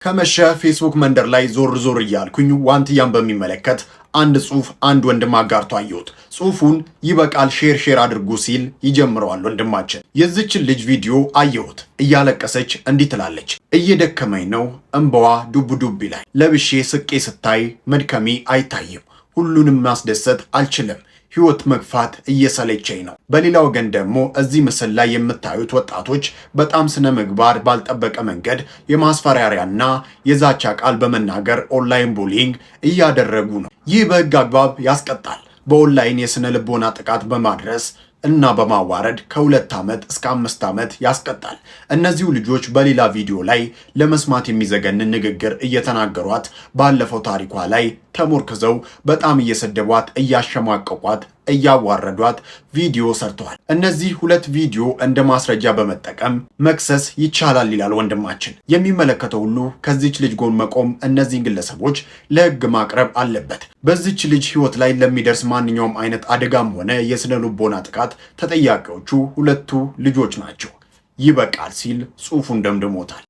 ከመሸ ፌስቡክ መንደር ላይ ዞር እያልኩኝ ዋንትያን በሚመለከት አንድ ጽሁፍ አንድ ወንድም አጋርቶ አየሁት። ጽሁፉን ይበቃል ሼር አድርጉ ሲል ይጀምረዋል ወንድማችን። የዚችን ልጅ ቪዲዮ አየሁት። እያለቀሰች እንዲህ ትላለች። እየደከመኝ ነው፣ እንባዋ ዱብ ይላል። ለብሼ ስቄ ስታይ መድከሜ አይታይም። ሁሉንም ማስደሰት አልችልም። ህይወት መግፋት እየሰለቸኝ ነው። በሌላ ወገን ደግሞ እዚህ ምስል ላይ የምታዩት ወጣቶች በጣም ስነ ምግባር ባልጠበቀ መንገድ የማስፈራሪያና የዛቻ ቃል በመናገር ኦንላይን ቡሊንግ እያደረጉ ነው። ይህ በህግ አግባብ ያስቀጣል። በኦንላይን የስነ ልቦና ጥቃት በማድረስ እና በማዋረድ ከ2 ዓመት እስከ 5 ዓመት ያስቀጣል። እነዚሁ ልጆች በሌላ ቪዲዮ ላይ ለመስማት የሚዘገንን ንግግር እየተናገሯት ባለፈው ታሪኳ ላይ ተሞርክዘው በጣም እየሰደቧት፣ እያሸማቀቋት፣ እያዋረዷት ቪዲዮ ሰርተዋል። እነዚህ 2 ቪዲዮ እንደ ማስረጃ በመጠቀም መክሰስ ይቻላል ይላል ወንድማችን። የሚመለከተው ሁሉ ከዚች ልጅ ጎን መቆም፣ እነዚህን ግለሰቦች ለህግ ማቅረብ አለበት። በዚች ልጅ ህይወት ላይ ለሚደርስ ማንኛውም አይነት አደጋም ሆነ የስነ ልቦና ጥቃት ተጠያቂዎቹ 2 ልጆች ናቸው። ይበቃል ሲል ጽሑፉን ደምድሞታል።